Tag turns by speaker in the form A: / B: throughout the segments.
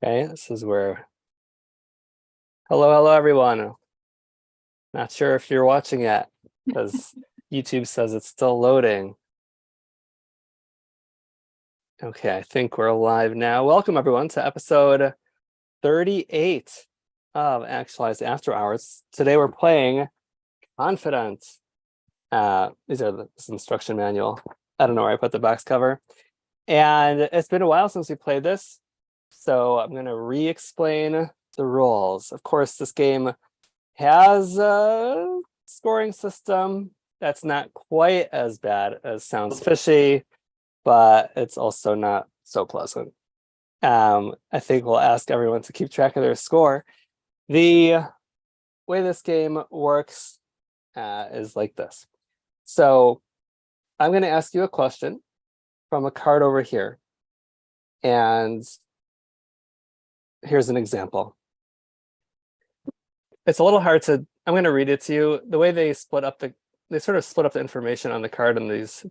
A: Okay, this is where. Hello, everyone. Not sure if you're watching yet because YouTube says it's still loading. Okay, I think we're live now. Welcome everyone to episode 38 of Actualize After Hours. Today we're playing Confident. This instruction manual. I don't know where I put the box cover. And it's been a while since we played this, so I'm going to re-explain the rules. Of course, this game has a scoring system that's not quite as bad as sounds fishy, but it's also not so pleasant. I think we'll ask everyone to keep track of their score. The way this game works is like this. So I'm going to ask you a question from a card over here. And here's an example. It's a little hard to, I'm going to read it to you. The way they sort of split up the information on the card in these,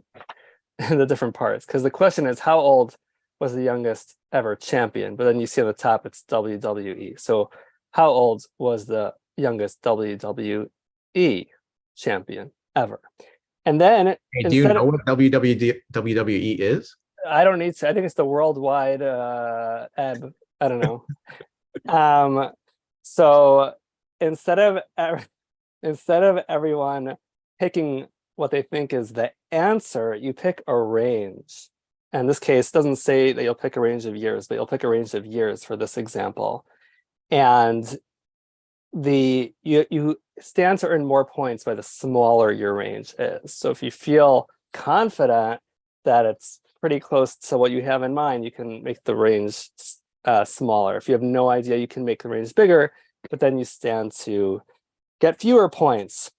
A: in the different parts. Because the question is, how old was the youngest ever champion? But then you see on the top, it's WWE. So how old was the youngest WWE champion ever? And then
B: Hey, do you know what WWE is?
A: I don't need to. I think it's the worldwide ebb. I don't know. So instead of everyone picking what they think is the answer, you pick a range. And this case doesn't say that you'll pick a range of years, but you'll pick a range of years for this example. And you stand to earn more points by the smaller your range is. So if you feel confident that it's pretty close to what you have in mind, you can make the range smaller. If you have no idea, you can make the range bigger, but then you stand to get fewer points.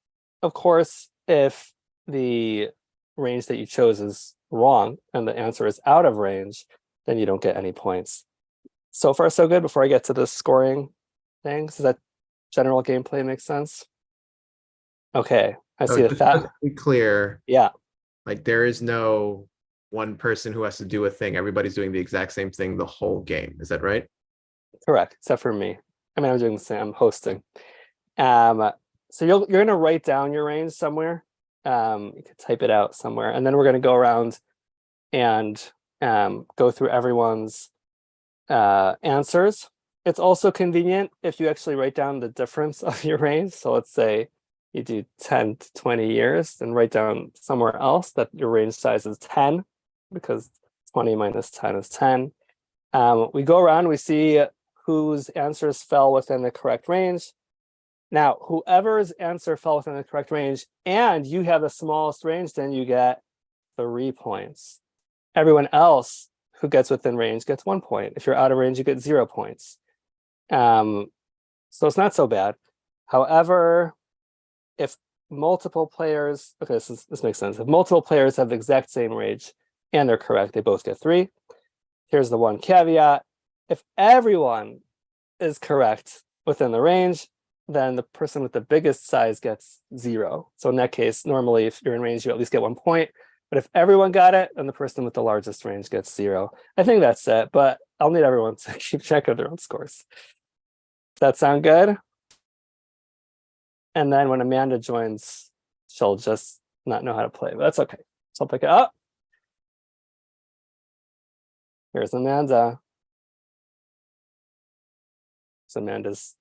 A: Of course, if the range that you chose is wrong and the answer is out of range, then you don't get any points. So far, so good. Before I get to the scoring things, does that general gameplay make sense? Okay, I see
B: that. To be clear,
A: yeah,
B: like there is no one person who has to do a thing. Everybody's doing the exact same thing the whole game. Is that right?
A: Correct, except for me. I mean, I'm doing the same. I'm hosting. So you're going to write down your range somewhere. You could type it out somewhere, and then we're going to go around and go through everyone's answers. It's also convenient if you actually write down the difference of your range. So let's say you do 10 to 20 years, and write down somewhere else that your range size is 10, because 20 minus 10 is 10. We go around, we see whose answers fell within the correct range. Now, whoever's answer fell within the correct range and you have the smallest range, then you get 3 points. Everyone else who gets within range gets 1 point. If you're out of range, you get 0 points. So it's not so bad. However, if multiple players, okay, this makes sense. If multiple players have the exact same range and they're correct, they both get 3. Here's the one caveat. If everyone is correct within the range, then the person with the biggest size gets 0. So in that case, normally if you're in range, you at least get 1 point. But if everyone got it, then the person with the largest range gets 0. I think that's it, but I'll need everyone to keep track of their own scores. Does that sound good? And then when Amanda joins, she'll just not know how to play, but that's okay. So I'll pick it up. Here's Amanda. So Amanda's,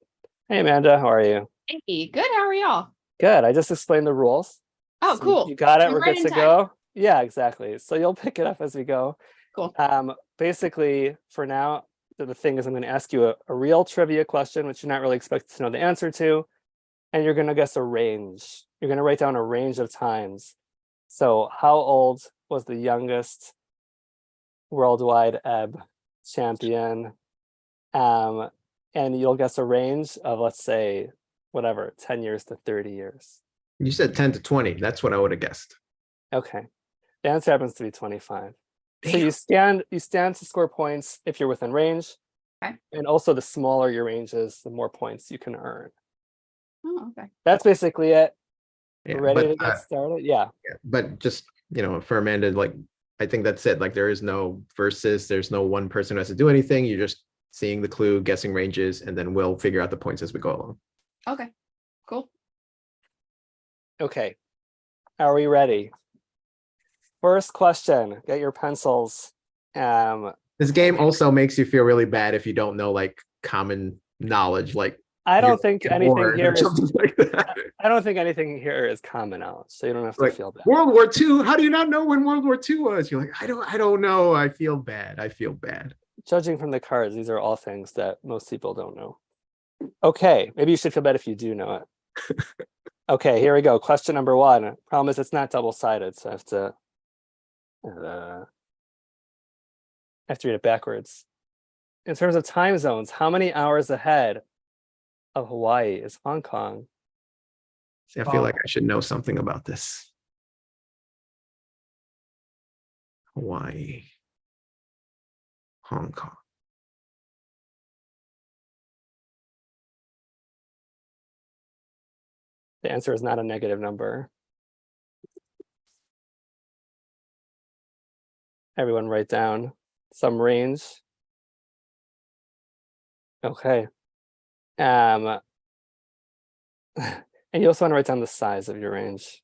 A: hey Amanda, how are you?
C: Hey, good. How are y'all?
A: Good. I just explained the rules.
C: Oh,
A: So
C: cool.
A: You got it.
C: I'm
A: We're
C: right
A: good
C: in
A: to
C: time.
A: go. Yeah, exactly. So you'll pick it up as we go.
C: Cool.
A: Basically, for now, the thing is I'm going to ask you a real trivia question, which you're not really expected to know the answer to. And you're going to guess a range. You're going to write down a range of times. So how old was the youngest worldwide ebb champion? And you'll guess a range of, let's say, whatever, 10 years to 30 years.
B: You said 10 to 20. That's what I would have guessed.
A: Okay. The answer happens to be 25.
B: Damn.
A: So you stand to score points if you're within range.
C: Okay.
A: And also the smaller your range is, the more points you can earn.
C: Oh, okay.
A: That's basically it.
B: Yeah,
A: Ready to get started? Yeah.
B: But just, for Amanda, like, I think that's it. Like, there is no versus, there's no one person who has to do anything. You just seeing the clue, guessing ranges, and then we'll figure out the points as we go along.
C: Okay, cool.
A: Okay. Are we ready? First question. Get your pencils.
B: This game also makes you feel really bad if you don't know like common knowledge, like
A: I
B: you're
A: don't think anything
B: bored
A: here
B: or
A: is.
B: something like that.
A: I don't think anything here is common knowledge, so you don't have to
B: Like
A: feel bad.
B: World War II. How do you not know when World War II was? You're like, I don't know. I feel bad. I feel bad.
A: Judging from the cards, these are all things that most people don't know. Okay, maybe you should feel bad if you do know it. Okay, here we go. Question number 1. Problem is it's not double-sided, so I have to read it backwards. In terms of time zones, how many hours ahead of Hawaii is Hong Kong?
B: See, I feel like I should know something about this. Hawaii, Hong Kong.
A: The answer is not a negative number. Everyone write down some range. Okay. And you also want to write down the size of your range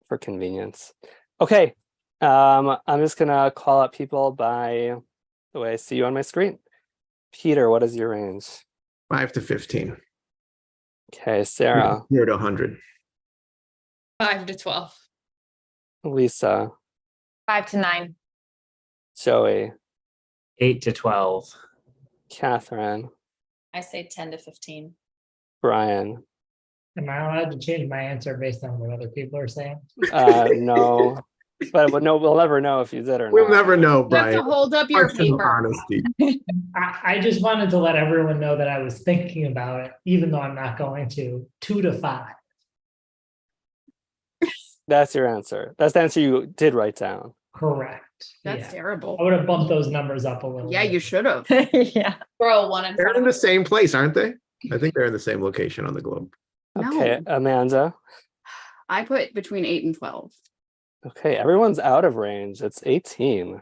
A: for convenience. Okay. I'm just gonna call out people by the way I see you on my screen. Peter, what is your range?
B: 5 to 15.
A: Okay, Sarah,
B: 0 to 100.
C: 5 to 12.
A: Lisa,
D: 5 to 9.
A: Joey,
E: 8 to 12.
A: Catherine,
D: I say 10 to 15.
A: Brian.
F: Am I allowed to change my answer based on what other people are saying?
A: No, but no, we'll never know if you did or not.
B: We'll never know,
C: You have
B: Brian.
C: to hold up your
B: Question of
C: paper.
B: honesty.
F: I just wanted to let everyone know that I was thinking about it, even though I'm not going to. 2 to 5.
A: That's your answer. That's the answer you did write down.
F: Correct.
C: That's
F: Yeah. I
C: terrible.
F: would have bumped those numbers up a little.
C: Yeah,
F: bit.
C: you should have.
D: Yeah. Throw a 1 in
B: They're
D: front
B: in
D: of
B: the
D: it.
B: same place, aren't they? I think they're in the same location on the globe.
A: Okay,
C: No.
A: Amanda.
C: I put between 8 and 12.
A: Okay, everyone's out of range. It's 18.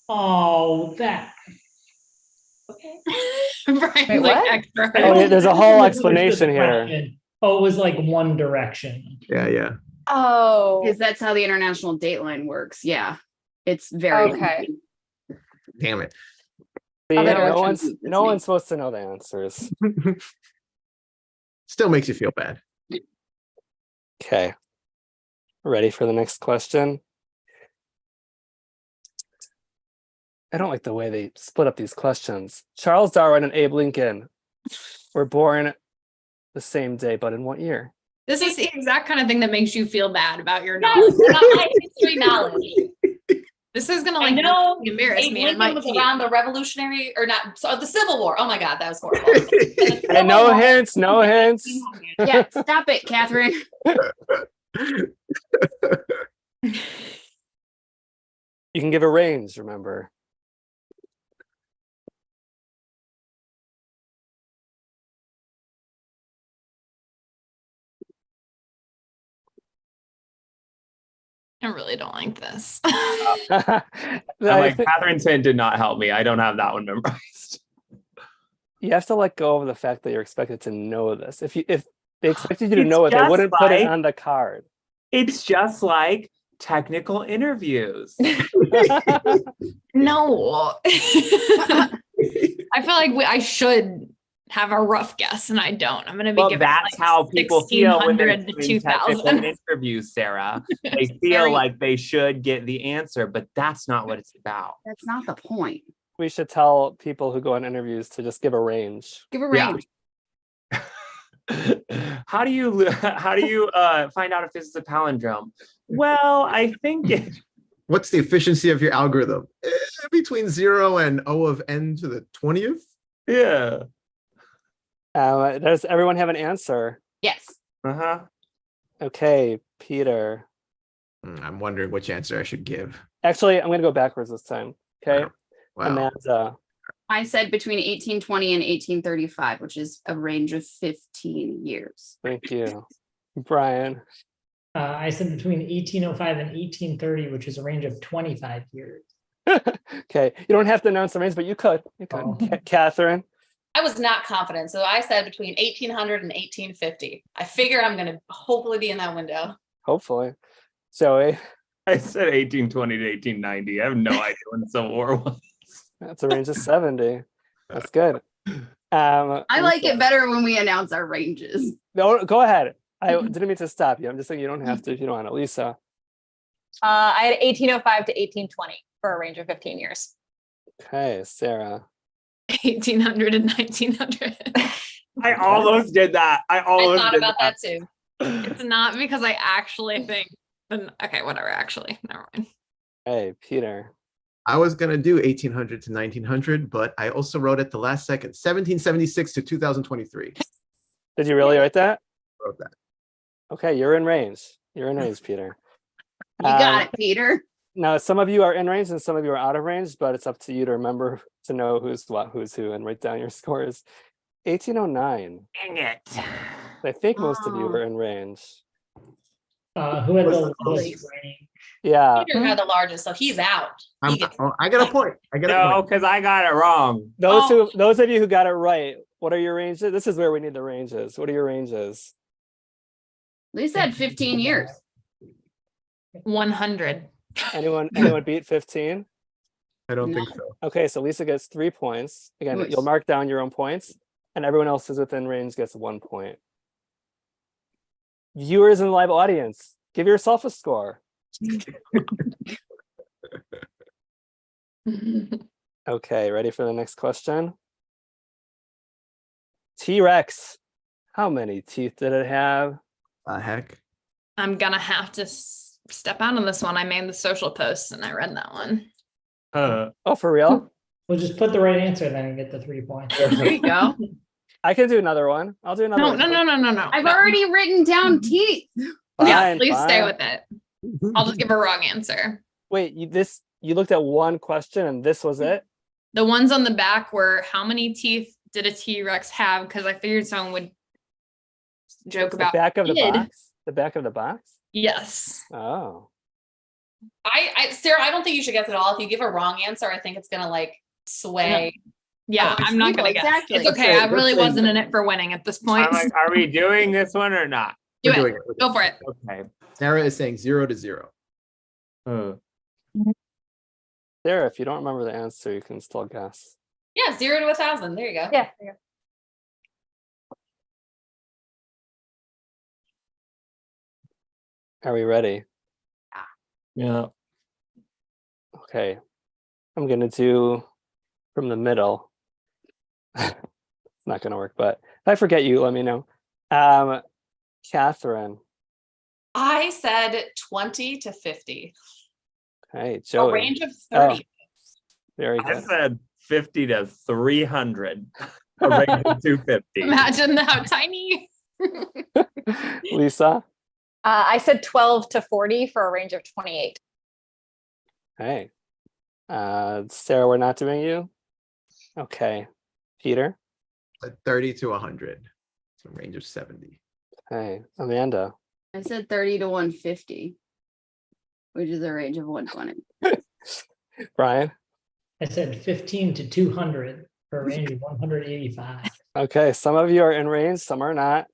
F: Oh, that.
D: Okay.
C: Brian's
D: Wait,
C: like
D: what?
C: extra.
A: Oh, yeah, there's a whole
F: I
A: explanation
F: understood the
A: here.
F: question. Oh, it was like one direction.
B: Yeah.
D: Oh.
C: Because that's how the international dateline works. Yeah. It's very
D: Okay.
C: confusing.
B: Damn it.
A: See,
D: Other
A: no
D: direction
A: one's
C: is
A: no
C: me.
A: one's supposed to know the answers.
B: Still makes you feel bad.
A: Okay. Ready for the next question? I don't like the way they split up these questions. Charles Darwin and Abe Lincoln were born the same day, but in what year?
G: This is the exact kind of thing that makes you feel bad about your
D: Yes,
G: knowledge.
D: not my history knowledge.
G: This is gonna
D: I
G: like
D: know
G: embarrass
D: Abe
G: me. and
D: Lincoln was
G: my
D: around the Revolutionary, or not, so the Civil War. Oh my God, that was horrible.
A: And no hints, no hints.
C: Yeah, stop it, Catherine.
A: You can give a range, remember.
G: I really don't like this.
A: I
E: Like
A: think
E: Catherine's hint did not help me. I don't have that one memorized.
A: you have to let go of the fact that you're expected to know this. If they expected you to
E: It's
A: know it, they
E: just
A: wouldn't put it
E: like-
A: on the card.
E: It's just like technical interviews.
G: No. I feel like I should have a rough guess, and I don't. I'm gonna be
E: Well,
G: given
E: that's
G: like
E: how people feel when they're
G: 1600 to
E: doing technical
G: 2000.
E: interviews, Sarah. They feel
C: Very-
E: like they should get the answer, but that's not what it's about.
C: That's not the point.
A: We should tell people who go on interviews to just give a range.
C: Give a
E: Yeah.
C: range.
E: How do you find out if this is a palindrome? Well, I think it.
B: What's the efficiency of your algorithm? Between 0 and O of n to the 20th?
E: Yeah.
A: Does everyone have an answer?
C: Yes.
E: Uh-huh.
A: Okay, Peter.
B: I'm wondering which answer I should give.
A: Actually, I'm going to go backwards this time. Okay,
B: Wow.
A: Amanda.
C: I said between 1820 and 1835, which is a range of 15 years.
A: Thank you. Brian.
F: I said between 1805 and 1830, which is a range of 25 years.
A: Okay, you don't have to announce the range, but you could. You could.
F: Oh.
A: Catherine.
D: I was not confident, so I said between 1800 and 1850. I figure I'm gonna hopefully be in that window.
A: Hopefully. Joey.
E: I said 1820 to 1890. I have no idea when the Civil War was.
A: That's a range of 70. That's good.
C: I like
A: Lisa.
C: it better when we announce our ranges.
A: No, go ahead. I didn't mean to stop you. I'm just saying you don't have to if you don't want to. Lisa.
H: I had 1805 to 1820 for a range of 15 years.
A: Okay, Sarah.
G: 1800 and 1900.
E: I almost did that. I
D: I
E: almost
D: thought
E: did
D: about that too.
G: It's not because I actually think. Okay, whatever. Actually, never mind.
A: Hey, Peter.
B: I was gonna do 1800 to 1900, but I also wrote at the last second 1776 to 2023.
A: Did you really write that?
B: Wrote that.
A: Okay, you're in range. You're in range, Peter.
C: You got it, Peter.
A: Now, some of you are in range and some of you are out of range, but it's up to you to remember to know who's what, who's who, and write down your scores. 1809.
E: Dang it.
A: I think most of you
C: Oh.
A: were in range.
F: Who had
B: What's
F: the
B: the
F: lowest
C: closest?
F: range?
A: Yeah.
D: Peter had the largest, so he's out.
B: I'm,
D: He gets-
B: oh, I got a point. I got a
E: No,
B: point.
E: because I got it wrong.
A: Those of you who got it right, what are your ranges? This is where we need the ranges. What are your ranges?
C: Lisa had 15 years.
G: 100.
A: Anyone beat 15?
B: I don't
C: No.
B: think so.
A: Okay, so Lisa gets 3 points. Again,
C: Nice.
A: you'll mark down your own points, and everyone else who's within range gets 1 point. Viewers in the live audience, give yourself a score. Okay, ready for the next question? T-Rex, how many teeth did it have?
B: Heck.
G: I'm gonna have to step out on this one. I made the social post and I read that one.
A: Oh, for real?
F: We'll just put the right answer then and get the 3 points.
C: There you go.
A: I can do another one. I'll do another
G: No,
A: one.
G: no, no, no, no, no.
C: I've
G: no.
C: already written down teeth.
G: Yeah,
A: Fine,
G: please stay
A: fine.
G: with it. I'll just give a wrong answer.
A: Wait, you looked at one question and this was it?
G: The ones on the back were how many teeth did a T-Rex have? Because I figured someone would joke
A: The
G: about
A: back of the
G: did.
A: box? The back of the box?
G: Yes.
A: Oh.
D: Sarah, I don't think you should guess at all. If you give a wrong answer, I think it's gonna like sway.
G: Yeah,
C: Oh,
G: I'm not gonna guess.
C: exactly.
G: It's okay. I
B: Let's
G: really
B: say-
G: wasn't in it for winning at this point.
E: I'm like, are we doing this one or not?
G: Do
B: We're
G: it.
B: doing it. We're
G: Go
B: doing
G: for it.
E: Okay.
B: Sarah is saying 0 to 0.
A: Sarah, if you don't remember the answer, you can still guess.
D: Yeah, 0 to 1,000. There you go.
H: Yeah. there you
A: Are we ready?
E: Yeah.
A: Okay. I'm gonna do from the middle. It's not gonna work, but if I forget you, let me know. Catherine.
D: I said 20 to 50.
A: Hey,
D: A
A: Joey.
D: range of 30.
A: Very
E: I
A: good.
E: said 50 to 300. A range of 250.
G: Imagine how tiny.
A: Lisa.
H: I said 12 to 40 for a range of 28.
A: Hey. Sarah, we're not doing you? Okay. Peter.
B: 30 to 100. It's a range of 70.
A: Hey. Amanda.
C: I said 30 to 150, which is a range of 120.
A: Brian.
F: I said 15 to 200 for a range of 185.
A: Okay, some of you are in range, some are not.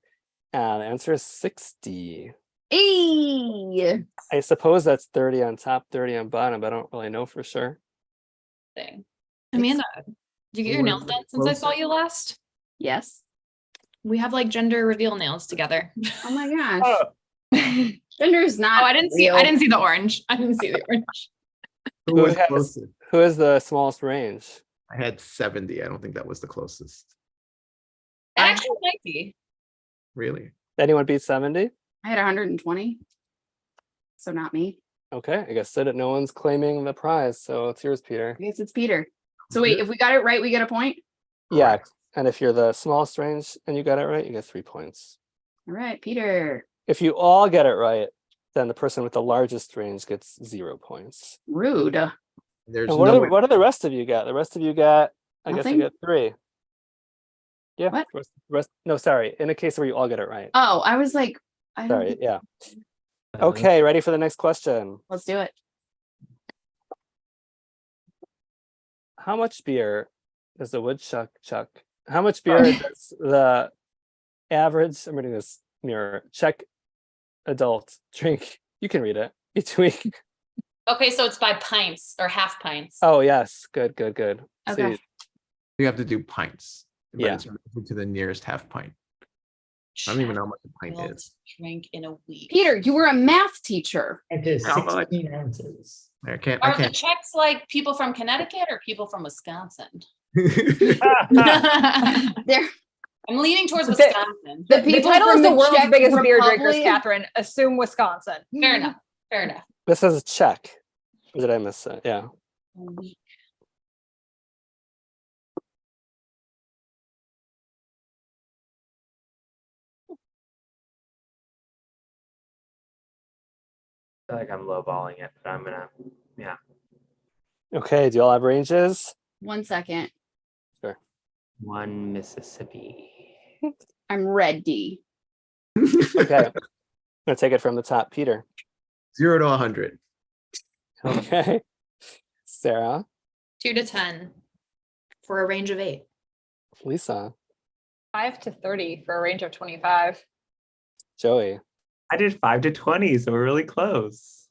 A: The answer is 60.
C: Hey!
A: I suppose that's 30 on top, 30 on bottom, but I don't really know for sure.
D: Thing.
G: Amanda, did you get your nails done since I saw
B: Closer.
G: you last?
C: Yes.
G: We have like gender reveal nails together.
C: Oh my gosh.
E: Oh,
C: Gender's not.
G: Oh, I didn't see the orange. I didn't see the orange.
B: Who
A: Who
B: was
A: has-
B: closest?
A: Who is the smallest range?
B: I had 70. I don't think that was the closest.
D: It actually might be.
B: Really?
A: Anyone beat 70?
C: I had 120. So not me.
A: Okay, I guess that no one's claiming the prize, so it's yours, Peter.
C: I guess it's Peter. So wait, if we got it right, we get a point?
A: Yeah, and if you're the smallest range and you got it right, you get 3 points.
C: All right, Peter.
A: If you all get it right, then the person with the largest range gets 0 points.
C: Rude.
B: There's
A: And
B: no way.
A: what do the rest of you got? The rest of you got, I guess
C: Nothing?
A: you get 3. Yeah.
C: What?
A: No, sorry. In a case where you all get it right.
C: Oh, I was like, I don't
A: Sorry.
C: think-
A: Yeah. Okay. Ready for the next question?
C: Let's do it.
A: how much beer does the woodchuck chuck? How much beer does the average, I'm reading this mirror, Czech adult drink? You can read it each week.
D: Okay, so it's by pints or half pints.
A: Oh yes, good. So
C: Okay.
B: You have to do pints. But
A: Yeah.
B: it's related to the nearest half pint. I don't even know how much a pint
D: Adult
B: is.
D: Drink in a week.
C: Peter, you were a math teacher.
F: It is
B: How much?
F: 16 ounces.
B: I can't.
D: Are the Czechs like people from Connecticut or people from Wisconsin?
C: They're
D: I'm leaning towards
H: The-
D: Wisconsin.
C: the
H: The
C: people
H: title is
C: from
H: the world's
C: Czech
H: biggest beer drinkers,
C: Republic.
H: Catherine. Assume Wisconsin.
D: Fair enough. Fair enough.
A: this is Czech. Or did I miss it? Yeah.
D: A week.
E: I feel like I'm lowballing it, but I'm gonna, yeah.
A: Okay, do you all have ranges?
C: 1 second.
E: One Mississippi.
C: I'm ready.
A: Okay. I'm gonna take it from the top. Peter.
B: 0 to 100.
A: Okay. Sarah.
G: 2 to 10 for a range of 8.
A: Lisa.
H: 5 to 30 for a range of 25.
A: Joey.
E: I did 5 to 20, so we're really close.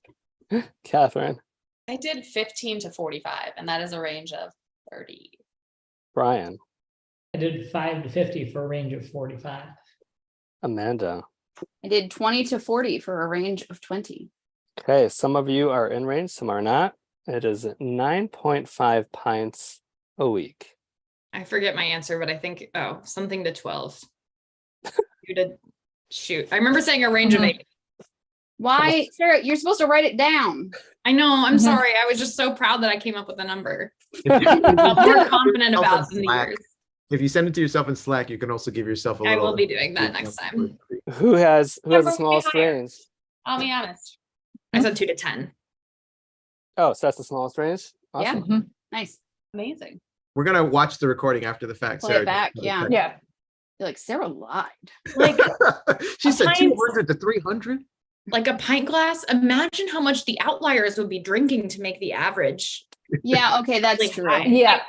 A: Catherine.
D: I did 15 to 45, and that is a range of 30.
A: Brian.
F: I did 5 to 50 for a range of 45.
A: Amanda.
C: I did 20 to 40 for a range of 20.
A: Okay, some of you are in range, some are not. It is 9.5 pints a week.
G: I forget my answer, but I think, something to 12. 2 to, shoot. I remember saying a range of 8.
C: Why, Sarah, you're supposed to write it down.
G: I know, I'm
H: Mhm.
G: sorry. I was just so proud that I came up with a number.
B: If you-
G: I felt more
B: if
G: confident
B: yourself
G: about
B: in
G: the
B: Slack,
G: years.
B: If you send it to yourself in Slack, you can also give yourself a
G: I
B: little.
G: will be doing that next time.
A: Who has the
D: Number would be
A: smallest
D: higher.
A: range?
D: I'll be honest.
G: I said 2 to 10.
A: Oh, so that's the smallest range? Awesome.
C: Yeah. Nice.
D: Amazing.
B: We're gonna watch the recording after the fact.
C: Play it
B: Sarah.
C: back, yeah.
H: Yeah.
C: You're like, Sarah lied.
G: Like,
B: She said
G: Pints.
B: 200 to 300.
G: like a pint glass. Imagine how much the outliers would be drinking to make the average.
C: Yeah, okay, that's
G: really
C: true.
G: high.
H: Yeah.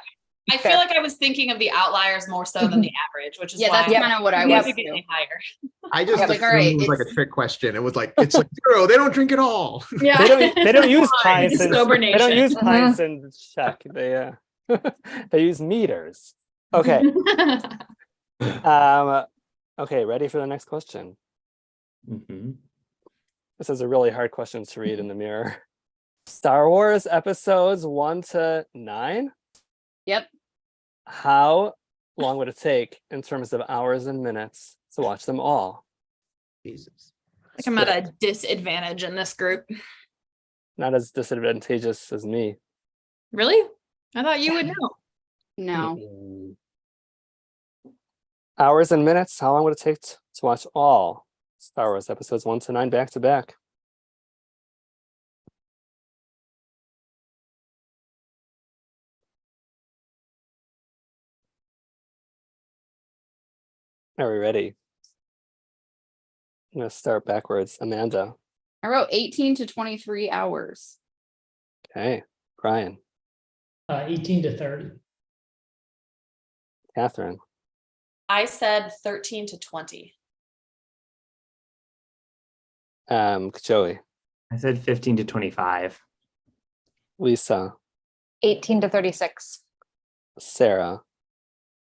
D: I
H: Fair.
D: feel like I was thinking of the outliers more so than the average, which is
C: Yeah,
D: why
C: that's kind of what I
D: I'm
C: was
D: significantly
C: too.
D: higher.
B: I just
C: Like,
B: assumed
C: all right,
B: it was like a
C: it's-
B: trick question. It was like it's like 0. They don't drink at all.
G: Yeah.
A: They don't use pints.
G: It's
A: in-
G: sober
A: They don't
G: nation.
A: use pints in Czech. They they use meters. Okay. Okay, ready for the next question?
E: Mm-hmm.
A: This is a really hard question to read in the mirror. Star Wars episodes 1 to 9.
C: Yep.
A: How long would it take in terms of hours and minutes to watch them all?
B: Jesus.
G: Like I'm at a disadvantage in this group.
A: Not as disadvantageous as me.
G: Really? I thought you would know.
C: No.
A: Hours and minutes. How long would it take to watch all Star Wars episodes 1 to 9 back to back? Are we ready? I'm gonna start backwards. Amanda.
C: I wrote 18 to 23 hours.
A: Okay. Brian.
F: 18 to 30.
A: Catherine.
D: I said 13 to 20.
A: Joey.
E: I said 15 to 25.
A: Lisa.
H: 18 to 36.
A: Sarah.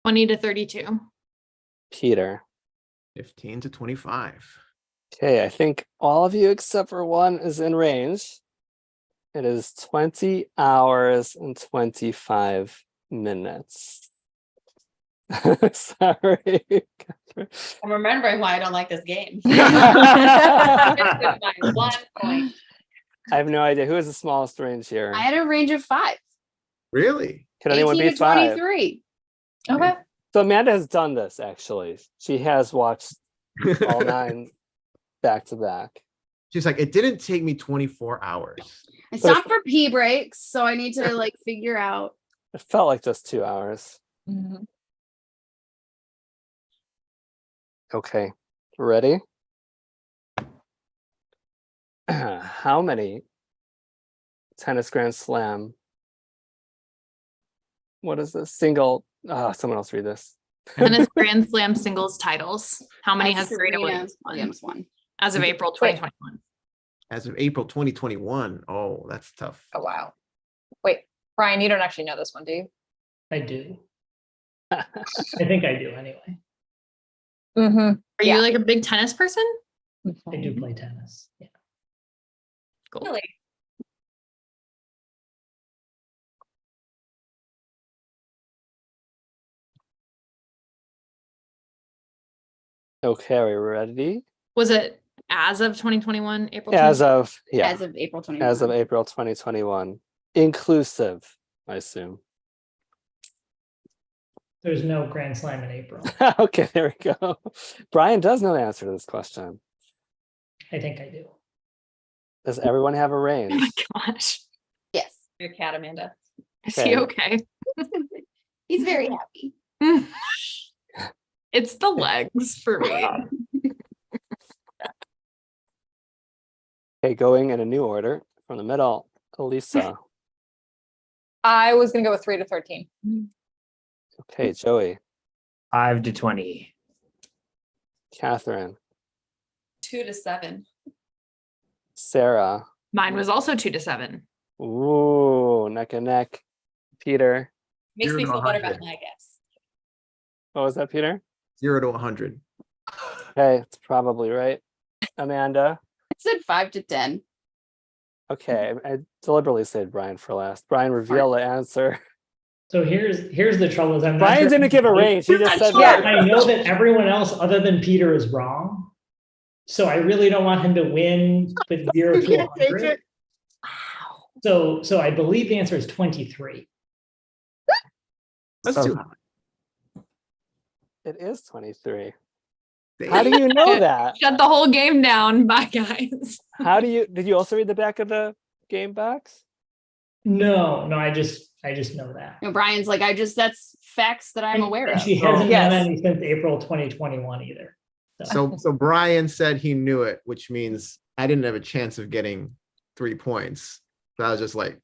G: 20 to 32.
A: Peter.
B: 15 to 25.
A: Okay, I think all of you except for one is in range. It is 20 hours and 25 minutes. Sorry.
D: I'm remembering why I don't like this game.
A: I
D: With my 1 point.
A: have no idea. Who is the smallest range here?
C: I had a range of 5.
B: Really?
A: Can anyone
C: 18
A: beat
C: to
A: 5?
C: 23.
H: Okay.
A: So Amanda has done this actually. She has watched all 9 back to back.
B: She's like, it didn't take me 24 hours.
C: I stopped for pee breaks, so I need to like figure out.
A: It felt like just 2 hours.
H: Mhm.
A: Okay, ready? How many tennis Grand Slam what is this? Single, someone else read this.
G: Tennis Grand Slam singles titles. How many has Serena
C: Serena
G: Williams won
C: won?
G: as of April 2021?
B: As of April 2021. Oh, that's tough.
H: Oh, wow. Wait, Brian, you don't actually know this one, do you?
F: I do. I think I do anyway.
H: Mm-hmm.
G: Are you like a big tennis person?
F: I do play tennis. Yeah.
G: Cool.
D: Really?
A: Okay, are we ready?
G: Was it as of 2021, April?
A: As
G: 2021?
A: of, yeah,
C: As of April 21.
A: as of April 2021, inclusive, I assume.
F: There's no Grand Slam in April.
A: Okay, there we go. Brian does know the answer to this question.
F: I think I do.
A: Does everyone have a
G: Oh
A: range?
G: my gosh.
C: Yes.
D: Your cat, Amanda.
G: Is he okay?
C: He's very happy.
G: It's the legs for me.
A: Okay, going in a new order from the middle, Elisa.
H: I was gonna go with 3 to 13.
A: Okay, Joey,
E: 5 to 20.
A: Catherine,
D: 2 to 7.
A: Sarah.
G: Mine was also 2 to 7.
A: Ooh, neck and neck. Peter.
D: Makes
B: 0
D: me
B: to
D: feel better about
B: 100.
D: my guess.
A: What was that, Peter?
B: 0 to 100.
A: Okay, it's probably right. Amanda.
C: I said 5 to 10.
A: Okay, I deliberately said Brian for last. Brian, reveal the answer.
F: So here's the trouble is I'm not
A: Brian
F: sure-
A: didn't give a range. He just said
H: sure.
F: I know that everyone else other than Peter is wrong. So I really don't want him to win with 0 to 100. So I believe the answer is 23.
B: That's
E: So-
B: too high.
A: It is 23. How do you know that?
G: Shut the whole game down. Bye, guys.
A: Did you also read the back of the game box?
F: No, I just know that.
C: No, Brian's like, that's facts that I'm aware
F: And
C: of.
F: she hasn't
H: Yes.
F: done any since April 2021 either.
B: So Brian said he knew it, which means I didn't have a chance of getting 3 points. So I was just like,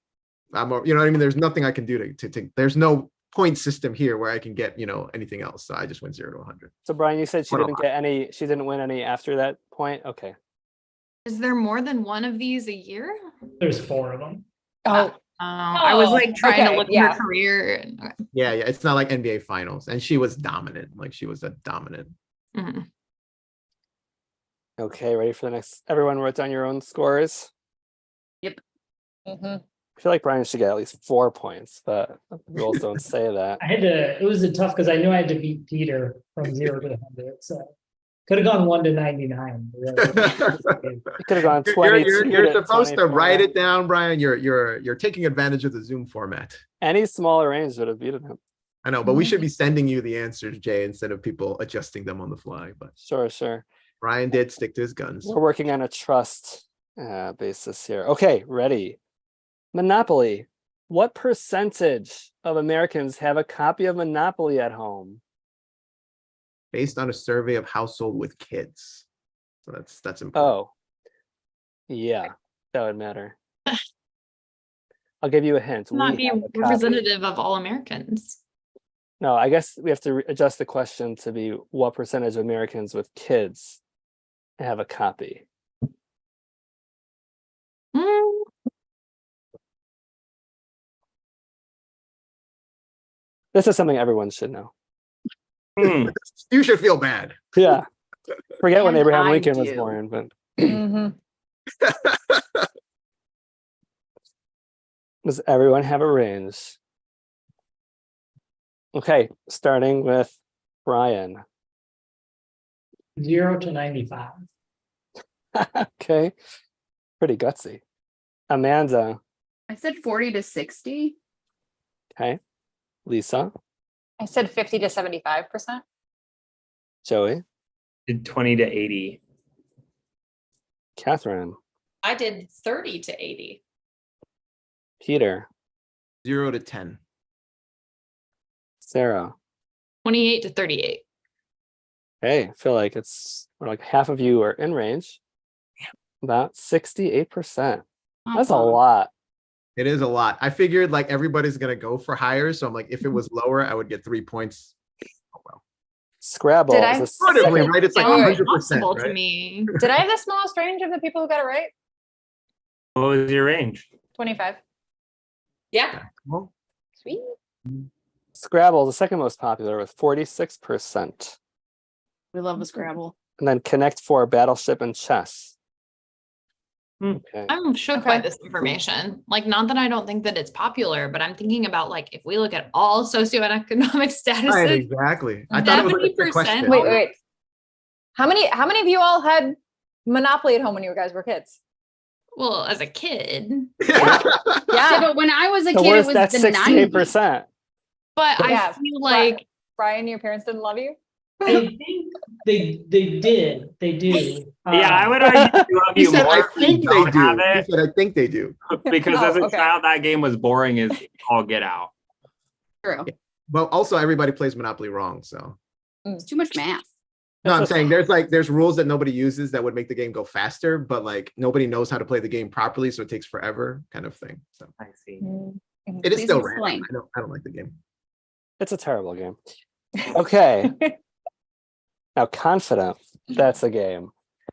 B: you know what I mean? There's nothing I can do to there's no point system here where I can get, anything else. So I just went 0 to 100.
A: So Brian, you said she
B: What a
A: didn't get any, she didn't win any after that point? Okay.
G: Is there more than one of these a year?
F: There's 4 of them.
H: Oh,
G: I was like trying to
H: okay,
G: look at
H: yeah.
G: her career.
B: Yeah, it's not like NBA finals. And she was dominant. Like she was a dominant.
G: Mhm.
A: Okay, ready for the next? Everyone wrote down your own scores.
H: mhm.
A: I feel like Brian should get at least 4 points, but the rules don't say that.
F: It was a tough because I knew I had to beat Peter from 0 to 100. So could have gone 1 to 99. Really.
A: You could have gone 22.
B: You're
A: to
B: supposed to
A: 24.
B: write it down, Brian. You're taking advantage of the Zoom format.
A: Any smaller range would have beaten him.
B: I know, but we should be sending you the answers, Jay, instead of people adjusting them on the fly. But
A: Sure.
B: Brian did stick to his guns.
A: We're working on a trust basis here. Okay, ready. Monopoly. What percentage of Americans have a copy of Monopoly at home?
B: Based on a survey of household with kids. So that's important.
A: Oh, yeah, that would matter. I'll give you a hint.
G: Not
A: We
G: be
A: have a copy.
G: representative of all Americans.
A: No, I guess we have to adjust the question to be what percentage of Americans with kids have a copy.
G: Mm,
A: This is something everyone should know.
E: Hmm.
B: You should feel bad.
A: Yeah. Forget when
C: And
A: Abraham
C: I
A: Lincoln was
C: do.
A: born, but
H: Mhm.
A: does everyone have a range? Okay, starting with Brian.
F: 0 to 95.
A: Okay, pretty gutsy. Amanda.
C: I said 40 to 60.
A: Okay. Lisa.
H: I said 50 to 75%.
A: Joey.
E: Did 20 to 80.
A: Catherine.
D: I did 30 to 80.
A: Peter.
B: 0 to 10.
A: Sarah.
G: 28 to 38.
A: Hey, I feel like we're like half of you are in range. About 68%. That's a
C: Awesome.
A: lot.
B: It is a lot. I figured like everybody's gonna go for higher, so I'm like, if it was lower, I would get 3 points. Oh well.
A: Scrabble
H: Did
A: is
H: I-
A: a
B: Relatively, right? It's like
H: Wait, wait.
B: 100%,
G: Possible to
B: right?
G: me.
H: Did I have the smallest range of the people who got it right?
E: What was your range?
H: 25.
D: Yeah.
B: Well,
H: Sweet.
A: Scrabble is the second most popular with 46%.
C: We love the Scrabble.
A: And then Connect Four, Battleship, and Chess.
E: Hmm.
A: Okay.
G: I'm shook by
H: Okay.
G: this information. Like, not that I don't think that it's popular, but I'm thinking about like if we look at all socioeconomic
B: right,
G: statuses,
B: exactly. I thought it was like a trick
G: 70%.
B: question.
H: Wait, wait. How many of you all had Monopoly at home when you guys were kids?
G: well, as a kid,
C: Yeah,
H: Yeah.
C: but when I was a
A: So
C: kid, it
A: where's
C: was
A: that
C: the 90s.
A: 68%?
G: but I
H: Yeah,
G: feel like
H: Brian, your parents didn't love you?
F: I think they did. They do.
E: Yeah, I would argue they love
B: He
E: you
B: said,
E: more
B: I
E: if you
B: think they
E: don't have
B: do. He
E: it,
B: said, I think they do.
E: because
H: Oh,
E: as a
H: okay.
E: child, that game was boring as all get out.
C: True.
B: But also everybody plays Monopoly wrong, so.
C: It's too much math.
B: No, I'm
A: That's
B: saying there's rules that nobody uses that would make the game go faster, but like nobody knows how to play the game properly, so it takes forever, kind of thing. So
E: I see.
B: it is
C: Please
B: still
C: explain.
B: random. I don't like the game.
A: It's a terrible game. Okay. Now, Confident, that's a game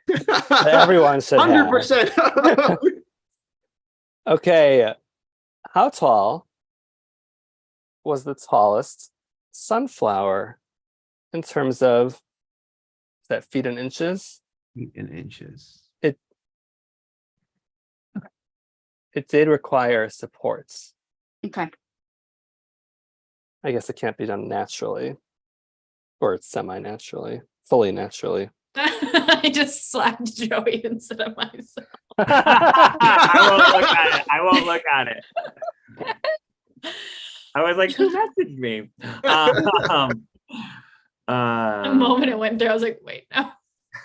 A: that everyone should have.
B: 100%.
A: Okay. How tall was the tallest sunflower in terms of, is that feet and inches?
B: Feet in inches.
A: It did require supports.
C: Okay.
A: I guess it can't be done naturally, or semi-naturally, fully naturally.
G: I just slapped Joey instead of myself.
E: I won't look at it. I was like, who messaged me?
G: The moment it went through, I was like, wait, no.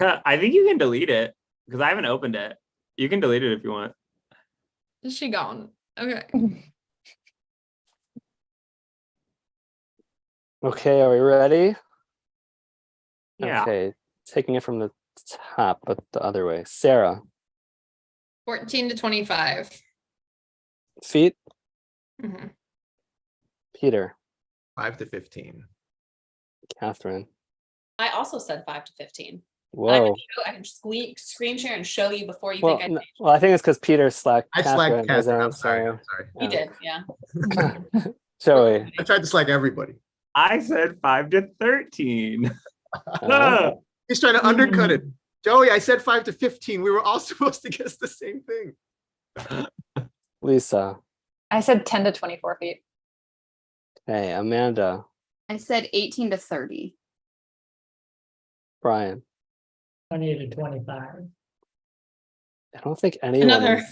E: I think you can delete it because I haven't opened it. You can delete it if you want.
G: Is she gone? Okay.
A: Okay, are we ready?
E: Yeah.
A: Okay, taking it from the top, but the other way. Sarah,
G: 14 to 25.
A: feet.
G: Mhm.
A: Peter,
B: 5 to 15.
A: Catherine.
D: I also said 5 to 15.
A: Whoa.
D: I can screen share and show you before you
A: Well,
D: think
A: well, I think it's because Peter slacked
B: I slacked
A: Catherine. his
B: Catherine. I'm sorry.
A: answer.
B: I'm sorry.
D: you did. Yeah.
A: Joey.
B: I tried to slack everybody.
E: I said 5 to 13.
B: He's trying to undercut it. Joey, I said 5 to 15. We were all supposed to guess the same thing.
A: Lisa.
H: I said 10 to 24 feet.
A: Hey, Amanda.
C: I said 18 to 30.
A: Brian.
F: 20 to 25.
A: I don't think anyone.
G: Another-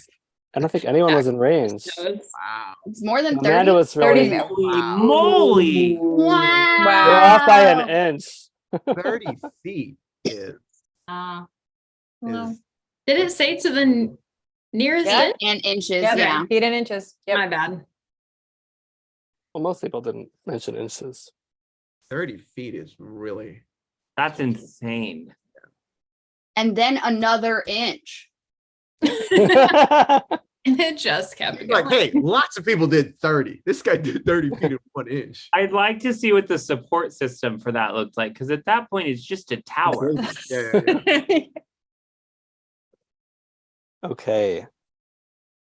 A: I don't think anyone was in range.
B: Wow.
C: It's more than 30.
A: Amanda was really.
H: 30.
E: Holy moly.
C: Wow.
A: You're off by an inch.
B: 30 feet is,
G: Well,
B: is
G: did it say to the nearest
H: Yeah.
G: inch?
C: And inches,
H: Yeah,
C: yeah.
H: feet and inches. Yep.
G: My bad.
A: Well, most people didn't mention inches.
B: 30 feet is really.
E: That's insane.
C: And then another inch.
G: And it just kept going.
B: Like, hey, lots of people did 30. This guy did 30 feet in 1 inch.
E: I'd like to see what the support system for that looked like because at that point it's just a tower.
B: Yeah.
A: Okay.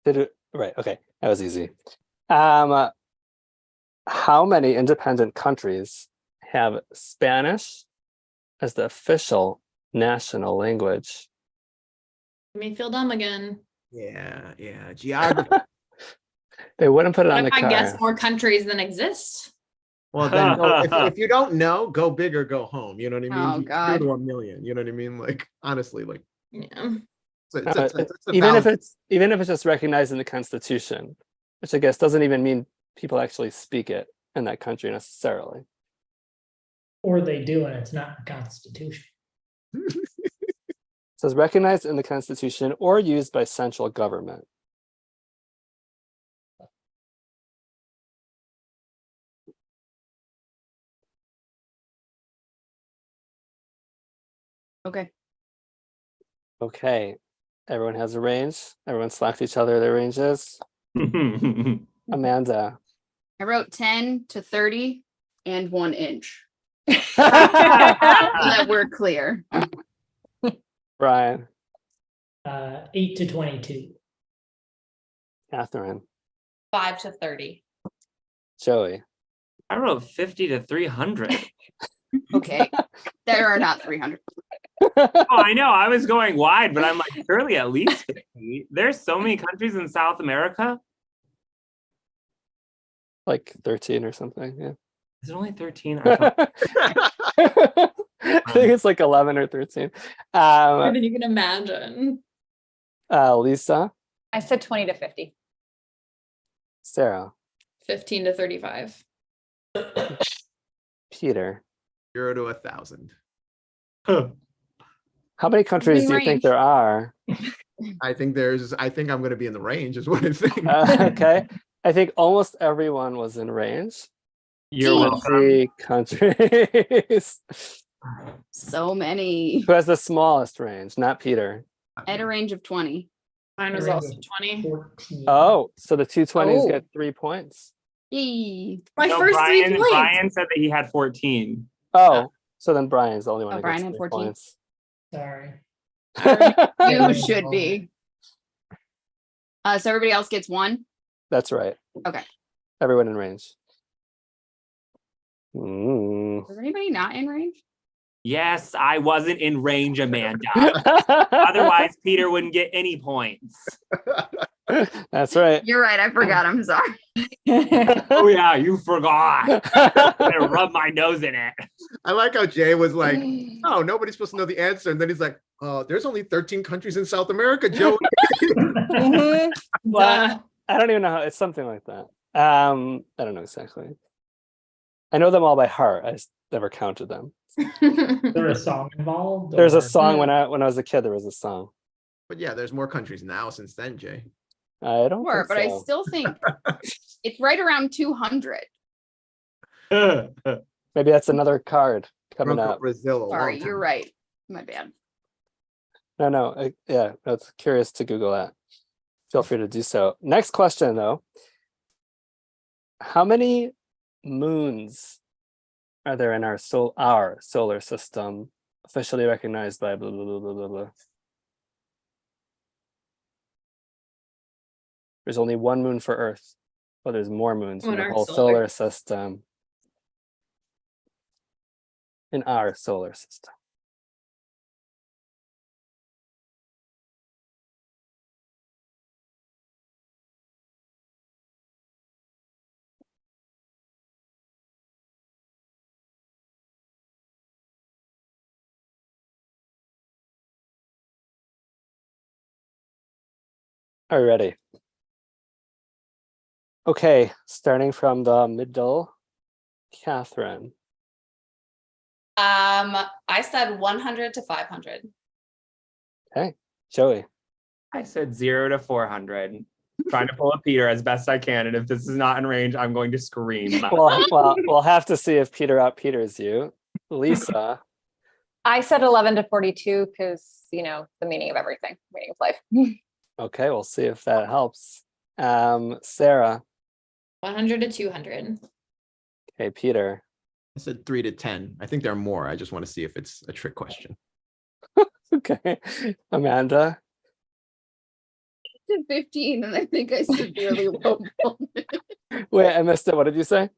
A: Right. Okay. That was easy. How many independent countries have Spanish as the official national language?
G: Made me feel dumb again.
B: Yeah. Geography.
A: They wouldn't put it
G: What
A: on
G: if
A: the
G: I
A: card.
G: guess more countries than exist?
B: Well, then if you don't know, go big or go home. You know what I mean?
C: Oh,
B: You
C: God.
B: do to 1 million. You know what I mean? Like, honestly, like,
G: Yeah.
B: it's a
A: Even if
B: balance.
A: it's just recognized in the Constitution, which I guess doesn't even mean people actually speak it in that country necessarily.
F: Or they do, and it's not in the Constitution.
A: It says recognized in the Constitution or used by central government.
C: Okay.
A: Okay. Everyone has a range. Everyone slacked each other their ranges. Amanda.
C: I wrote 10 to 30 and 1 inch. So
A: Brian.
C: that we're clear.
F: 8 to 22.
A: Catherine.
D: 5 to 30.
A: Joey.
E: I wrote 50 to 300.
C: Okay. There are not 300.
E: Oh, I know. I was going wide, but I'm like, surely at least 50. There's so many countries in South America.
A: Like 13 or something. Yeah.
E: Is it only 13? I thought-
A: I think it's like 11 or 13.
G: More than you can imagine.
A: Lisa.
H: I said 20 to 50.
A: Sarah.
G: 15 to 35.
A: Peter.
B: 0 to 1,000.
A: How many countries do you
C: range.
A: think there are?
B: I think I'm going to be in the range is what I think.
A: Okay. I think almost everyone was in range.
E: You're welcome.
A: 20 countries.
C: So many.
A: Who has the smallest range? Not Peter.
C: I had a range of 20.
G: Mine was
F: Range
G: also
F: of
G: 20.
F: 14.
A: Oh, so the 220s
C: Oh.
A: get 3 points.
C: Yay.
G: My
E: No,
G: first 3
E: Brian,
G: points.
E: Brian said that he had 14.
A: Oh, so then Brian's the only one
C: Oh,
A: who
C: Brian
A: gets
C: had
A: 3
C: 14.
A: points.
F: Sorry.
C: You should be. So everybody else gets 1.
A: That's right.
C: Okay.
A: Everyone in range. Mm.
C: Is anybody not in range?
E: Yes, I wasn't in range, Amanda. Otherwise, Peter wouldn't get any points.
A: That's right.
C: You're right. I forgot. I'm sorry.
E: Oh, yeah, you forgot. I'm gonna rub my nose in it.
B: I like how Jay was like, oh, nobody's supposed to know the answer. And then he's like, there's only 13 countries in South America, Joe.
A: Well, I don't even know how it's something like that. I don't know exactly. I know them all by heart. I just never counted them.
F: Is there a song involved?
A: There's a
F: or-
A: song when I was a kid. There was a song.
B: But yeah, there's more countries now since then, Jay.
A: I don't.
C: Sure,
A: think
C: but I
A: so.
C: still think it's right around 200.
A: Maybe that's another card coming
B: Broke
A: up.
B: Brazil. a
C: Sorry,
B: long
C: you're
B: time.
C: right. My bad.
A: No. Yeah, I was curious to Google that. Feel free to do so. Next question, though. How many moons are there in our solar system, officially recognized by blah, blah, blah, blah, blah, blah? There's only one moon for Earth, but there's more moons in
G: In
A: the
G: our
A: whole
G: solar-
A: solar system. In our solar system. Are you ready? Okay, starting from the middle, Catherine.
D: I said 100 to 500.
A: Okay, Joey.
E: I said 0 to 400. Trying to pull a Peter as best I can. And if this is not in range, I'm going to scream.
A: Well, we'll have to see if Peter out-Peters you. Lisa.
H: I said 11 to 42 because, the meaning of everything, meaning of life.
A: Okay, we'll see if that helps. Sarah.
G: 100 to 200.
A: Okay, Peter.
B: I said 3 to 10. I think there are more. I just want to see if it's a trick question.
A: Okay, Amanda.
C: To 15, and I think I severely lowballed it.
A: Wait, I missed it. What did you say?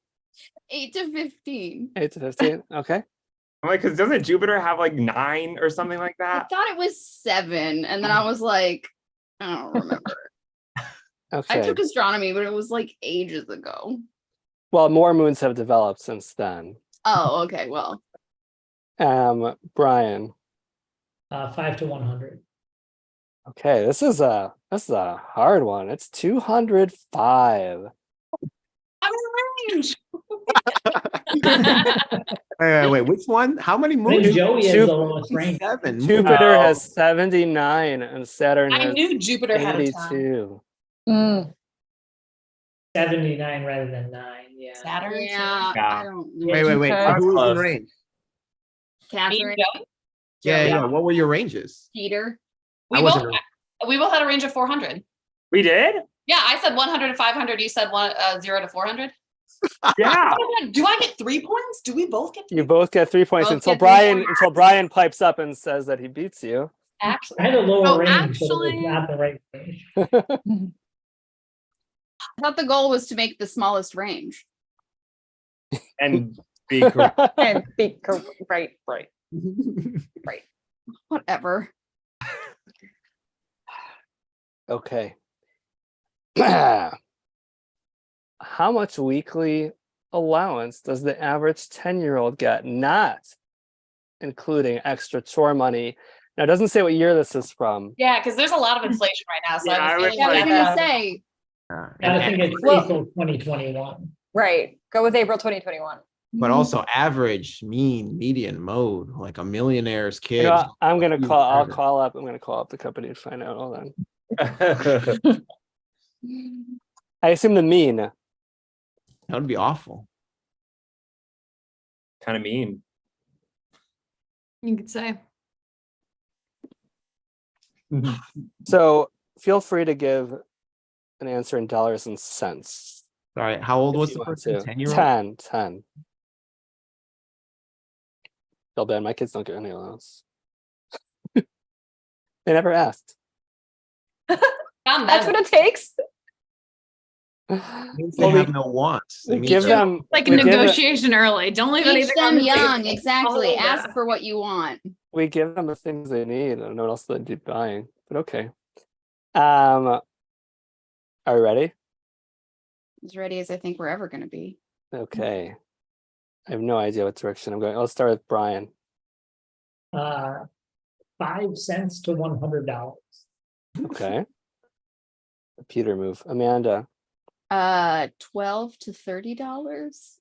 C: 8 to 15.
A: 8 to 15. Okay.
E: I'm like, because doesn't Jupiter have like 9 or something like
C: I
E: that?
C: thought it was 7, and then I was like, I don't remember. I
A: Okay.
C: took astronomy, but it was like ages ago.
A: Well, more moons have developed since then.
C: Oh, okay. Well,
A: Brian.
F: 5 to 100.
A: Okay, this is a hard one. It's 205.
D: I'm in range.
B: Wait, which one? How many
F: I think
B: moons?
F: Joey has
A: Jup-
F: the lowest range.
B: 7.
A: Jupiter
E: Oh.
A: has 79 and Saturn
D: I
A: has
D: knew Jupiter had a ton.
A: 82.
F: 79 rather than 9. Yeah.
D: Saturn.
C: yeah,
E: Yeah.
C: I don't know.
B: Wait.
H: Okay.
B: Who was in
E: Close.
B: range?
D: Me
C: Catherine,
D: and Joey?
B: Yeah. What were your ranges?
C: Peter.
B: I
D: We
B: wasn't
D: both we both had a range of 400.
E: We did?
D: Yeah, I said 100 to 500. You said 0 to 400.
E: Yeah.
D: Oh my God, do I get 3 points? Do we both get 3
A: You both get 3 points
C: Both
A: until
C: get 3
A: Brian
C: points.
A: pipes up and says that he beats you.
D: Actually,
F: I had a lower
G: Oh,
F: range, but it
G: actually-
F: was not the right range.
C: I thought the goal was to make the smallest range.
E: And be correct.
H: And be right.
C: Whatever.
A: Okay. How much weekly allowance does the average 10-year-old get, not including extra chore money? Now, it doesn't say what year this is from.
D: yeah, because there's a lot of inflation right now. So
E: Yeah,
D: I
E: I
D: have a
E: would
D: feeling
C: Yeah, I was
E: like
C: gonna
D: that,
C: say,
F: I think it's
H: Well-
F: April 2021.
H: Right. Go with April 2021.
B: But also average, mean, median, mode, like a millionaire's kid.
A: You know, I'm gonna
B: Huge
A: call. I'll
B: average.
A: call up. I'm gonna call up the company and find out. Hold on. I assume the mean.
B: That would be awful.
E: Kind of mean.
G: You could say.
A: So feel free to give an answer in dollars and cents.
B: All right. How old
A: if
B: was
A: you
B: the
A: want
B: person?
A: to.
B: 10-year-old?
A: 10. Feel bad. My kids don't get any allowance. They never asked.
D: found
H: That's
D: that.
H: what it takes.
B: Means
A: Well,
B: they
A: we-
B: have no wants. They
A: We
B: mean
A: give
B: they're-
A: them
G: Like a
A: we give them-
G: negotiation early. Don't leave
C: teach
G: anything on
C: them
G: the
C: young.
G: table.
C: Exactly.
G: Oh,
C: Ask
G: yeah.
C: for what you want.
A: we give them the things they need. I don't know what else they'd be buying, but okay. Are you ready?
C: As ready as I think we're ever gonna be.
A: Okay. I have no idea what direction I'm going. Let's start with Brian.
F: 5 cents to $100.
A: Okay. Peter move. Amanda.
C: 12 to $30.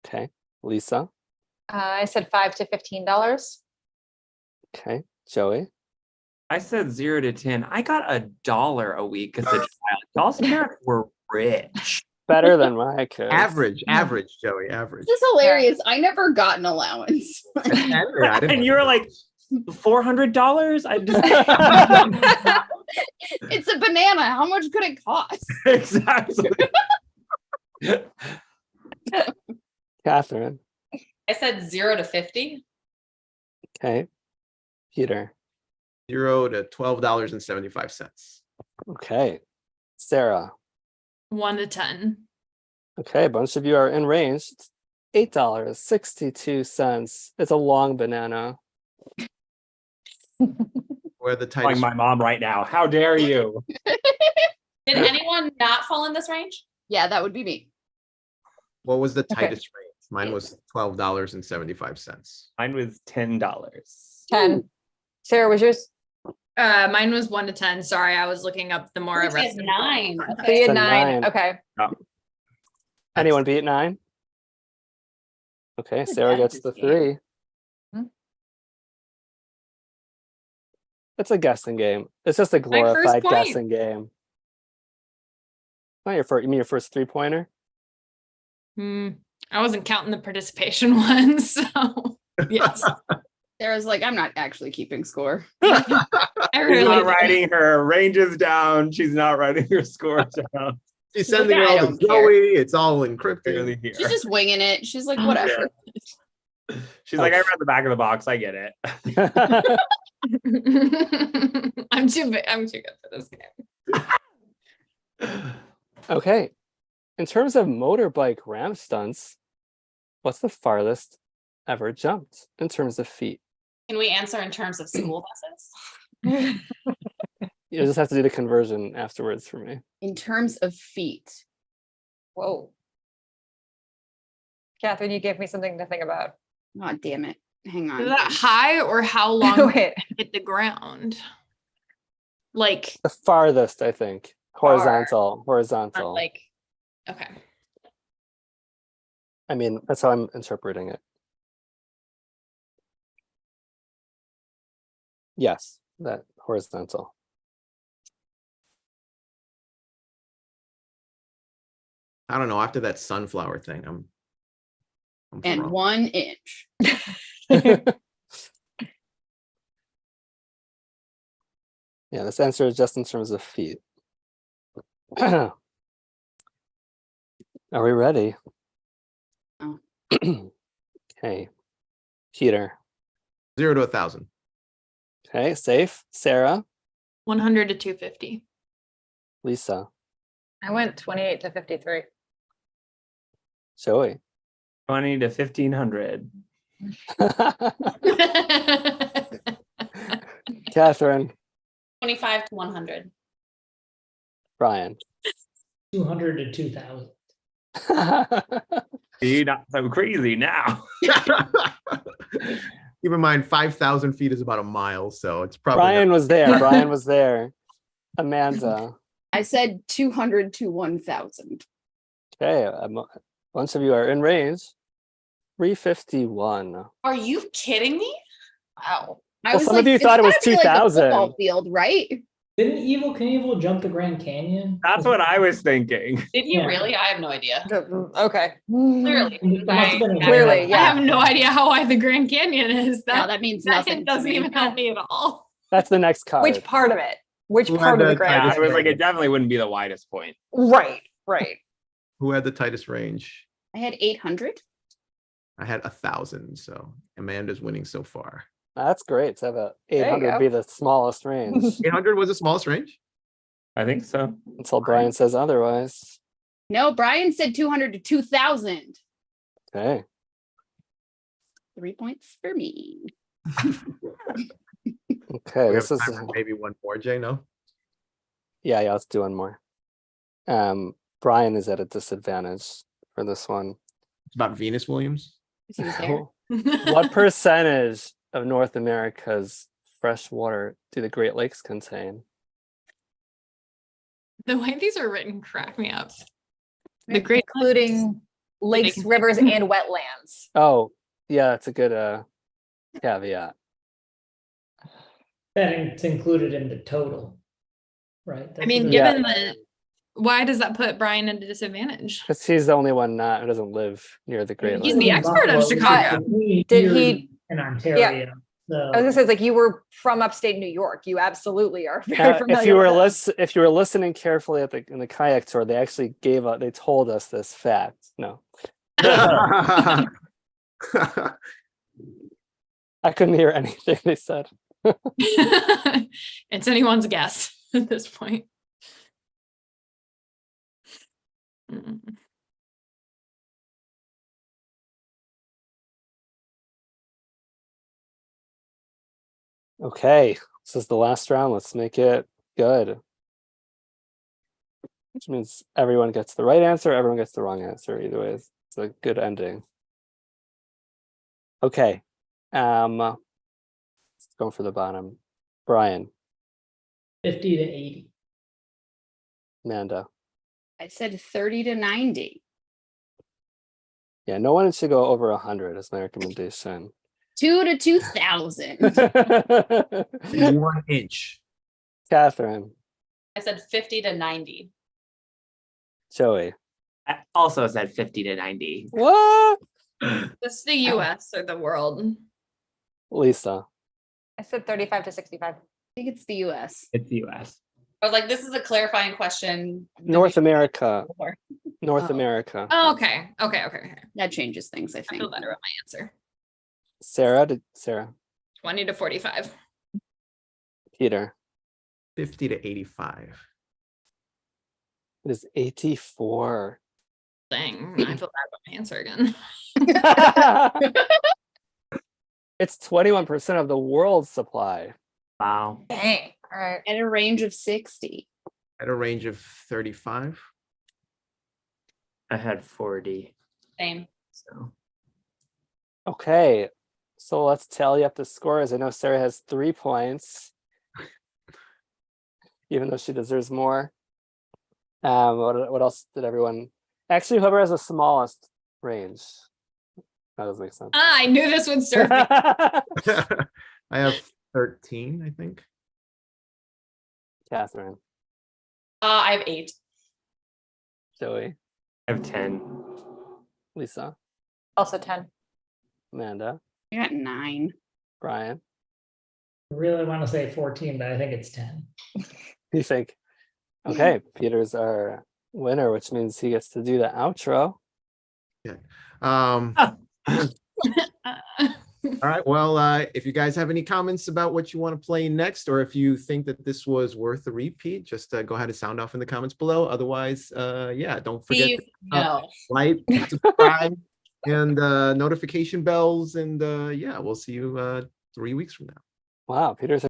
A: Okay. Lisa.
H: I said $5 to $15.
A: Okay. Joey.
E: I said 0 to 10. I got $1 a week as a child. Y'all's parents were rich.
A: Better than my kids.
B: Average, Joey, average.
C: This is hilarious. I never got an allowance.
B: I didn't
E: And you were like, $400? I just
C: It's a banana. How much could it cost?
E: exactly.
A: Catherine.
D: I said 0 to 50.
A: Okay. Peter.
B: 0 to $12.75.
A: Okay. Sarah.
G: 1 to 10.
A: Okay, a bunch of you are in range. It's $8.62. It's a long banana.
B: Where the
E: Calling
B: tightest.
E: my mom right now. How dare you?
D: Did anyone not fall in this range?
C: Yeah, that would be me.
B: What was the tightest range? Mine was $12.75.
E: Mine was $10.
H: 10. Sarah, was yours?
G: Mine was 1 to 10. Sorry, I was looking up the more
D: Which is
G: arrested.
D: 9.
H: So you
D: Okay.
H: had
A: a
H: 9.
A: 9.
H: Okay.
A: Anyone beat 9? Okay, Sarah gets the 3.
H: Hmm.
A: It's a guessing game. It's just a
G: first
A: glorified
G: point.
A: guessing game. Not your first. You mean your first 3-pointer?
G: I wasn't counting the participation ones, so yes.
C: Sarah's like, I'm not actually keeping score.
G: I
E: She's
G: really
E: not
G: did.
E: writing her ranges down. She's not writing her scores down.
B: She's sending it
C: I
B: all to
C: don't care.
B: Joey. It's all encrypted.
E: Barely here.
C: She's just winging it. She's like, whatever.
E: She's like, I read the back of the box. I get it.
G: I'm too good for this game.
A: Okay. In terms of motorbike ramp stunts, what's the farthest ever jumped in terms of feet?
D: Can we answer in terms of school buses?
A: You just have to do the conversion afterwards for me.
C: In terms of feet.
H: Whoa. Catherine, you gave me something to think about.
C: Oh, damn it. Hang on.
G: Is that high or how long
H: Wait.
G: it hit the ground? Like,
A: The farthest, I think. Horizontal. Horizontal.
G: like, okay.
A: I mean, that's how I'm interpreting it. Yes, that horizontal.
B: I don't know. After that sunflower thing, I'm
C: And
B: thrown.
C: 1 inch.
A: Yeah, this answer is just in terms of feet. Are we ready?
C: Oh.
A: Okay. Peter.
B: 0 to 1,000.
A: Okay, safe. Sarah.
G: 100 to 250.
A: Lisa.
H: I went 28 to 53.
A: Joey.
E: 20 to 1,500.
A: Catherine.
D: 25 to 100.
A: Brian.
F: 200 to 2,000.
E: You're not so crazy now.
B: Keep in mind, 5,000 feet is about a mile, so it's probably
A: Brian was there. Brian was there. Amanda.
C: I said 200 to 1,000.
A: Okay, a bunch of you are in range. 351.
D: Are you kidding me?
C: Wow.
A: Well, some of you
C: it's
A: thought it was
C: gotta be like a
A: 2,000.
C: football field, right?
F: Didn't Evil Knievel jump the Grand Canyon?
E: That's what I was thinking.
D: Did he
F: Yeah.
D: really? I have no idea.
H: Okay.
D: Clearly.
F: There must have been a-
H: Clearly,
G: I
H: yeah.
G: have no idea how wide the Grand Canyon is.
C: No,
G: That,
C: that means
G: that
C: nothing.
G: hint
C: to
G: doesn't
C: me.
G: even help me at all.
A: That's the next card.
H: Which part of it? Which
B: Who
H: part
B: had
H: of the
B: the
H: grand?
E: Yeah,
B: tightest
E: I was like,
B: range?
E: it definitely wouldn't be the widest point.
H: Right, right.
B: Who had the tightest range?
C: I had 800.
B: I had 1,000, so Amanda's winning so far.
A: That's great to have a
H: you
A: 800
H: go.
A: be the smallest range
B: 800 was the smallest range?
E: I think so.
A: until Brian says otherwise.
C: No, Brian said 200 to 2,000.
A: Okay.
C: 3 points for me.
A: Okay.
B: We
A: This
B: have
A: is
B: time for maybe one more, Jay, no?
A: yeah, let's do one more. Brian is at a disadvantage for this one.
B: It's about Venus Williams.
C: He was there.
A: What percentage of North America's fresh water do the Great Lakes contain?
G: The way these are written crack me up. The Great
H: Including lakes,
G: can-
H: rivers, and wetlands.
A: Oh, yeah, that's a good caveat.
F: It's included in the total, right?
G: I mean,
A: Yeah.
G: given the, why does that put Brian at a disadvantage?
A: Because he's the only one who doesn't live near the Great
G: He's
A: Lakes.
G: the expert of Chicago.
H: Did he-
F: In Ontario. So
H: I was gonna say, it's like you were from upstate New York. You absolutely are very familiar.
A: If you were
H: with them.
A: if you were listening carefully in the kayak tour, they actually they told us this fact. No, I couldn't hear anything they said.
G: It's anyone's guess at this point. Mm.
A: Okay, this is the last round. Let's make it good. Which means everyone gets the right answer, everyone gets the wrong answer. Either way, it's a good ending. Okay. Let's go for the bottom. Brian,
F: 50 to 80.
A: Amanda.
C: I said 30 to 90.
A: Yeah, no one should go over 100 is my recommendation.
C: 2 to 2,000.
B: 1 inch.
A: Catherine,
D: I said 50 to 90.
A: Joey.
E: I also said 50 to 90.
A: What?
G: This is the US or the world.
A: Lisa.
H: I said 35 to 65.
C: I think it's the US.
E: It's the US.
D: I was like, this is a clarifying question.
A: North America.
D: Before.
A: North
C: Oh.
A: America.
G: Oh, okay. Okay.
C: That changes things, I
G: I
C: think.
G: feel better about my answer.
A: Sarah.
G: 20 to 45.
A: Peter.
B: 50 to 85.
A: It is 84.
G: Dang, I feel bad about my answer again.
A: It's 21% of the world's supply.
E: Wow.
H: Dang. All right.
C: At a range of 60.
B: At a range of 35.
E: I had 40.
D: Same.
E: So
A: Okay, so let's tally up the scores. I know Sarah has 3 points, even though she deserves more. What else did everyone? Actually, whoever has the smallest range. That doesn't make sense.
G: I knew this would serve me.
B: I have 13, I think.
A: Catherine,
D: I have 8.
A: Joey,
E: I have 10.
A: Lisa,
H: Also 10.
A: Amanda,
C: I got 9.
A: Brian.
F: I really want to say 14, but I think it's 10.
A: You think? Okay, Peter's our winner, which means he gets to do the outro.
B: Um, all right. Well, if you guys have any comments about what you want to play next, or if you think that this was worth a repeat, just go ahead and sound off in the comments below. Otherwise, yeah, don't forget
D: Steve,
B: to
D: no.
B: like, subscribe, and notification bells. And yeah, we'll see you 3 weeks from now.
A: Wow, Peter's